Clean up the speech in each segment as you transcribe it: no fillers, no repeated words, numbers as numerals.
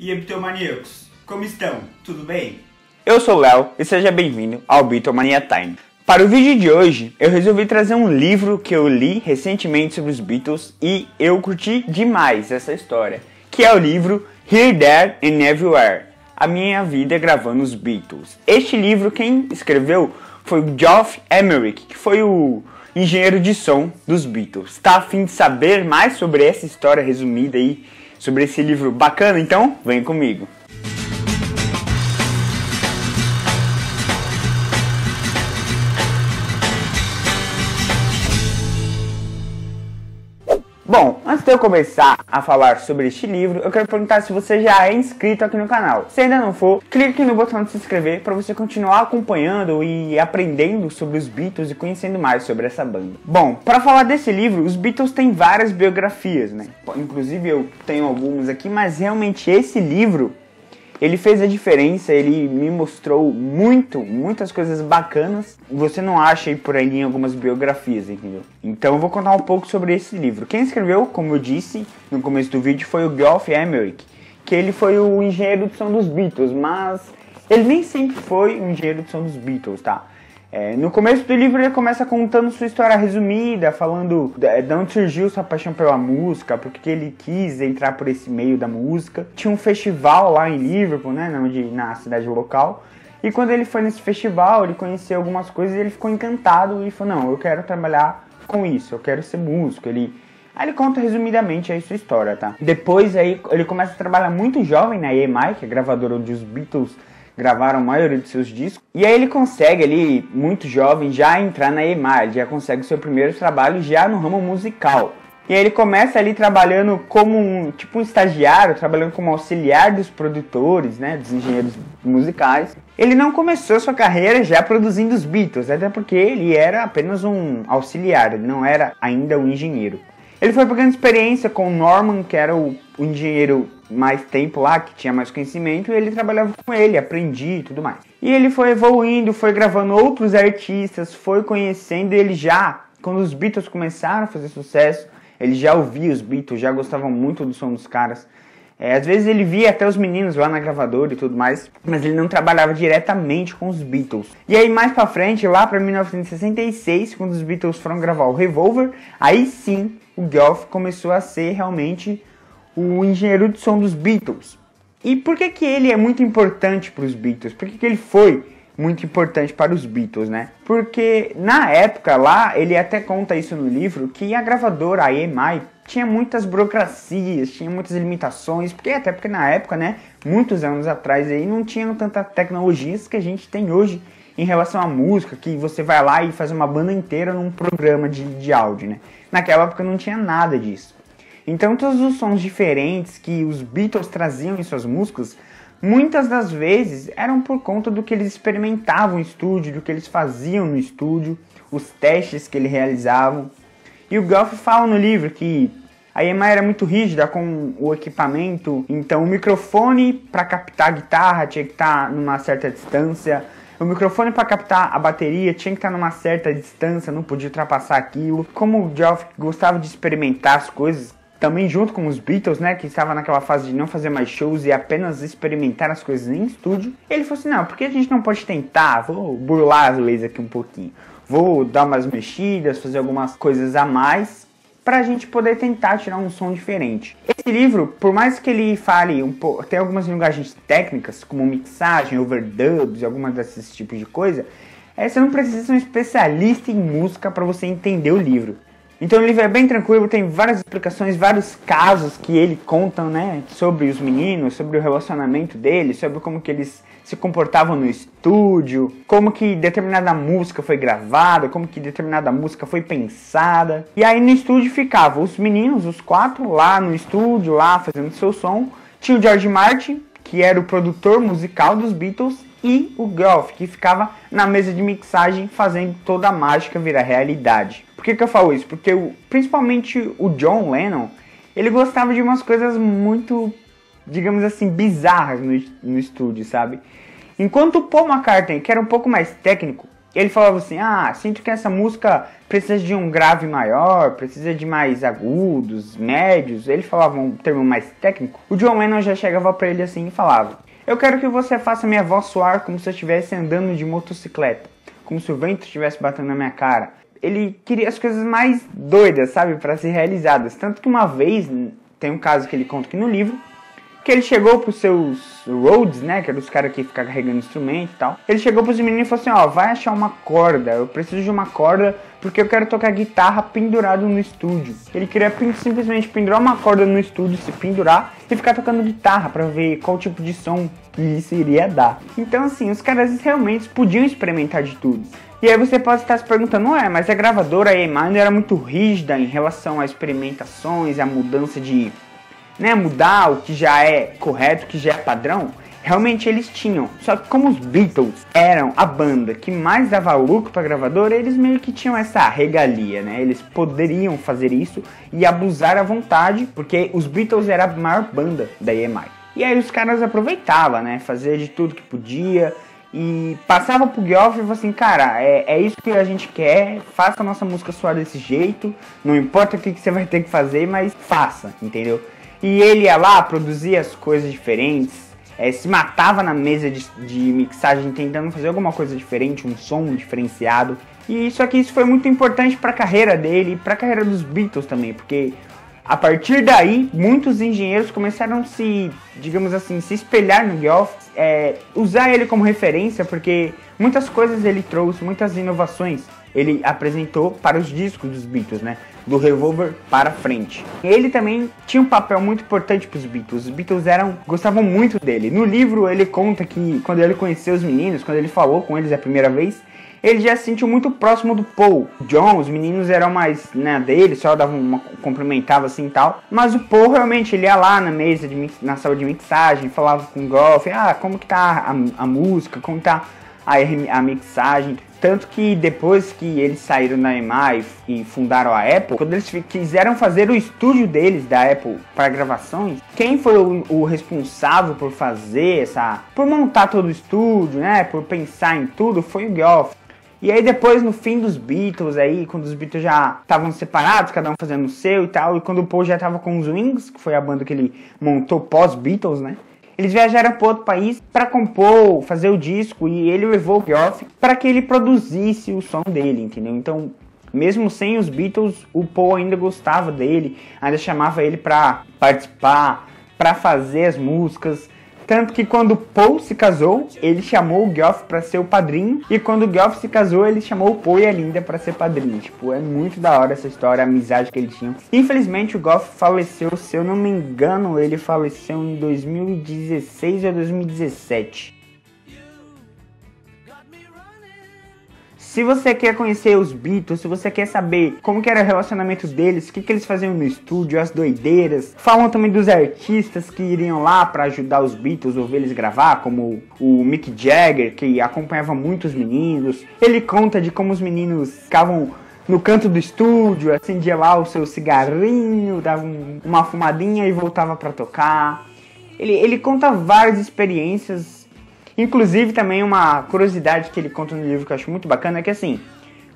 E aí, Beatlemaníacos, como estão? Tudo bem? Eu sou o Léo e seja bem-vindo ao Beatlemania Time. Para o vídeo de hoje, eu resolvi trazer um livro que eu li recentemente sobre os Beatles e eu curti demais essa história, que é o livro Here, There and Everywhere, A Minha Vida Gravando os Beatles. Este livro quem escreveu foi o Geoff Emerick, que foi o engenheiro de som dos Beatles. Tá a fim de saber mais sobre essa história resumida aí, sobre esse livro bacana? Então, vem comigo. Bom, antes de eu começar a falar sobre este livro, eu quero perguntar se você já é inscrito aqui no canal. Se ainda não for, clique no botão de se inscrever para você continuar acompanhando e aprendendo sobre os Beatles e conhecendo mais sobre essa banda. Bom, para falar desse livro, os Beatles têm várias biografias, né? Inclusive eu tenho algumas aqui, mas realmente esse livro, ele fez a diferença, ele me mostrou muitas coisas bacanas. Você não acha aí por aí em algumas biografias, entendeu? Então eu vou contar um pouco sobre esse livro. Quem escreveu, como eu disse no começo do vídeo, foi o Geoff Emerick, que ele foi o engenheiro de som dos Beatles, mas ele nem sempre foi o engenheiro de som dos Beatles, tá? No começo do livro ele começa contando sua história resumida, falando de onde surgiu sua paixão pela música, porque ele quis entrar por esse meio da música. Tinha um festival lá em Liverpool, né, na cidade local, e quando ele foi nesse festival, ele conheceu algumas coisas e ele ficou encantado e falou, não, eu quero trabalhar com isso, eu quero ser músico. Aí ele conta resumidamente aí sua história, tá? Depois aí ele começa a trabalhar muito jovem na EMI, que é a gravadora onde os Beatles gravaram a maioria de seus discos, e aí ele consegue ali, muito jovem, já entrar na EMI, ele já consegue seu primeiro trabalho já no ramo musical. E aí ele começa ali trabalhando como um estagiário, trabalhando como auxiliar dos produtores, né, dos engenheiros musicais. Ele não começou sua carreira já produzindo os Beatles, até porque ele era apenas um auxiliar, ele não era ainda um engenheiro. Ele foi pegando experiência com o Norman, que era o engenheiro mais tempo lá, que tinha mais conhecimento, e ele trabalhava com ele, aprendia e tudo mais. E ele foi evoluindo, foi gravando outros artistas, foi conhecendo ele já, quando os Beatles começaram a fazer sucesso, ele já ouvia os Beatles, já gostava muito do som dos caras. Às vezes ele via até os meninos lá na gravadora e tudo mais, mas ele não trabalhava diretamente com os Beatles. E aí mais pra frente, lá pra 1966, quando os Beatles foram gravar o Revolver, aí sim o Geoff começou a ser realmente o engenheiro de som dos Beatles. E por que ele é muito importante para os Beatles? Por que ele foi muito importante para os Beatles, né? Porque na época lá, ele até conta isso no livro, que a gravadora, a EMI, tinha muitas burocracias, tinha muitas limitações, porque na época, né, muitos anos atrás aí, não tinham tantas tecnologias que a gente tem hoje em relação à música, que você vai lá e faz uma banda inteira num programa de áudio, né? Naquela época não tinha nada disso. Então todos os sons diferentes que os Beatles traziam em suas músicas, muitas das vezes eram por conta do que eles experimentavam no estúdio, do que eles faziam no estúdio, os testes que eles realizavam. E o Geoff fala no livro que a EMI era muito rígida com o equipamento, então o microfone para captar a guitarra tinha que estar numa certa distância, o microfone para captar a bateria tinha que estar numa certa distância, não podia ultrapassar aquilo. Como o Geoff gostava de experimentar as coisas, também junto com os Beatles, né, que estava naquela fase de não fazer mais shows e apenas experimentar as coisas em estúdio, ele falou assim, não, por que a gente não pode tentar? Vou burlar as leis aqui um pouquinho. Vou dar umas mexidas, fazer algumas coisas a mais, pra gente poder tentar tirar um som diferente. Esse livro, por mais que ele fale um pouco, tem algumas linguagens técnicas, como mixagem, overdubs e algumas desses tipos de coisa, você não precisa ser um especialista em música para você entender o livro. Então o livro é bem tranquilo, tem várias explicações, vários casos que ele conta, né, sobre os meninos, sobre o relacionamento deles, sobre como que eles se comportavam no estúdio, como que determinada música foi gravada, como que determinada música foi pensada. E aí no estúdio ficavam os meninos, os quatro, lá no estúdio, lá fazendo seu som. Tinha o George Martin, que era o produtor musical dos Beatles, e o Geoff, que ficava na mesa de mixagem fazendo toda a mágica virar realidade. Por que eu falo isso? Porque principalmente o John Lennon, ele gostava de umas coisas muito, digamos assim, bizarras no estúdio, sabe? Enquanto o Paul McCartney, que era um pouco mais técnico, Ele falava assim, sinto que essa música precisa de um grave maior, precisa de mais agudos, médios. Ele falava um termo mais técnico. O John Lennon já chegava pra ele assim e falava: eu quero que você faça minha voz soar como se eu estivesse andando de motocicleta, como se o vento estivesse batendo na minha cara. Ele queria as coisas mais doidas, sabe, pra ser realizadas. Tanto que uma vez, tem um caso que ele conta aqui no livro, que ele chegou pros seus Rhodes, né, que eram os caras que ficam carregando instrumento e tal. Ele chegou pros meninos e falou assim, vai achar uma corda, eu preciso de uma corda porque eu quero tocar guitarra pendurado no estúdio. Ele queria simplesmente pendurar uma corda no estúdio, se pendurar e ficar tocando guitarra pra ver qual tipo de som isso iria dar. Então assim, os caras realmente podiam experimentar de tudo. E aí você pode estar se perguntando, mas a gravadora a EMI era muito rígida em relação a experimentações, a mudança de... mudar o que já é correto, o que já é padrão. Realmente eles tinham, só que como os Beatles eram a banda que mais dava lucro pra gravadora, eles meio que tinham essa regalia, né? Eles poderiam fazer isso e abusar à vontade, porque os Beatles era a maior banda da EMI. E aí os caras aproveitavam, né? Fazia de tudo que podia e passava pro Geoff e falava assim, cara, é isso que a gente quer, faça a nossa música soar desse jeito, não importa o que você vai ter que fazer, mas faça, entendeu? E ele ia lá, produzia as coisas diferentes, se matava na mesa de mixagem tentando fazer alguma coisa diferente, um som diferenciado. E só que isso foi muito importante para a carreira dele e para a carreira dos Beatles também, porque a partir daí muitos engenheiros começaram a se espelhar no Geoff, usar ele como referência, porque muitas coisas ele trouxe, muitas inovações ele apresentou para os discos dos Beatles, né? Do Revolver para frente. Ele também tinha um papel muito importante para os Beatles. Os Beatles gostavam muito dele. No livro ele conta que quando ele conheceu os meninos, quando ele falou com eles a primeira vez, ele já se sentiu muito próximo do Paul. John, os meninos eram mais dele, só davam cumprimentava assim e tal. Mas o Paul realmente ele ia lá na mesa na sala de mixagem, falava com o Geoff, como que tá a música, como tá a mixagem. Tanto que depois que eles saíram da EMI e fundaram a Apple, quando eles quiseram fazer o estúdio deles, da Apple, para gravações, quem foi o responsável por fazer por montar todo o estúdio, né, por pensar em tudo, foi o Geoff. E aí depois, no fim dos Beatles, quando os Beatles já estavam separados, cada um fazendo o seu e tal, e quando o Paul já estava com os Wings, que foi a banda que ele montou pós-Beatles, né, eles viajaram para outro país para compor, fazer o disco, e ele levou o Geoff para que ele produzisse o som dele, entendeu? Então, mesmo sem os Beatles, o Paul ainda gostava dele, ainda chamava ele para participar, para fazer as músicas. Tanto que quando o Paul se casou, ele chamou o Geoff para ser o padrinho, e quando o Geoff se casou, ele chamou o Paul e a Linda para ser padrinho. Tipo, é muito da hora essa história, a amizade que eles tinham. Infelizmente o Geoff faleceu, se eu não me engano, ele faleceu em 2016 ou 2017. Se você quer conhecer os Beatles, se você quer saber como que era o relacionamento deles, o que eles faziam no estúdio, as doideiras, falam também dos artistas que iriam lá para ajudar os Beatles ou ver eles gravar, como o Mick Jagger, que acompanhava muito os meninos. Ele conta de como os meninos ficavam no canto do estúdio, acendia lá o seu cigarrinho, dava uma fumadinha e voltava para tocar. Ele conta várias experiências. Inclusive também uma curiosidade que ele conta no livro que eu acho muito bacana é que assim,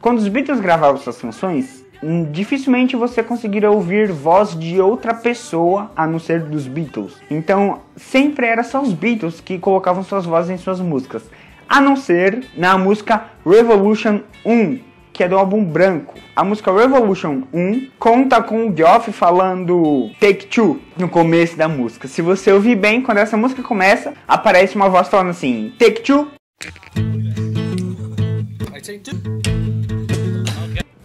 quando os Beatles gravavam suas canções, dificilmente você conseguiria ouvir voz de outra pessoa a não ser dos Beatles. Então sempre era só os Beatles que colocavam suas vozes em suas músicas, a não ser na música Revolution 1, que é do álbum branco. A música Revolution 1 conta com o Geoff falando Take Two no começo da música. Se você ouvir bem, quando essa música começa, aparece uma voz falando assim, Take Two.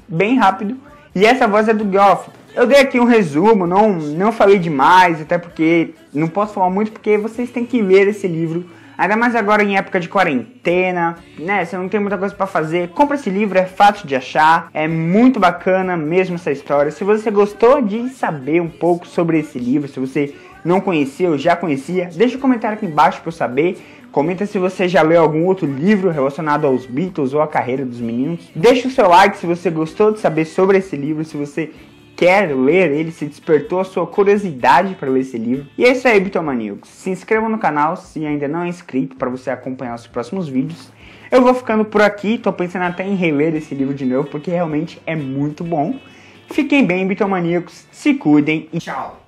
Bem rápido. E essa voz é do Geoff. Eu dei aqui um resumo, não falei demais, até porque não posso falar muito, porque vocês têm que ler esse livro. Ainda mais agora em época de quarentena, né? Você não tem muita coisa pra fazer. Compra esse livro, é fácil de achar. É muito bacana mesmo essa história. Se você gostou de saber um pouco sobre esse livro, se você não conhecia ou já conhecia, deixa um comentário aqui embaixo pra eu saber. Comenta se você já leu algum outro livro relacionado aos Beatles ou à carreira dos meninos. Deixa o seu like se você gostou de saber sobre esse livro, se você quer ler ele, se despertou a sua curiosidade para ler esse livro. E é isso aí, Bitomaníacos. Se inscreva no canal se ainda não é inscrito para você acompanhar os próximos vídeos. Eu vou ficando por aqui, tô pensando até em reler esse livro de novo, porque realmente é muito bom. Fiquem bem, bitomaníacos, se cuidem e Tchau.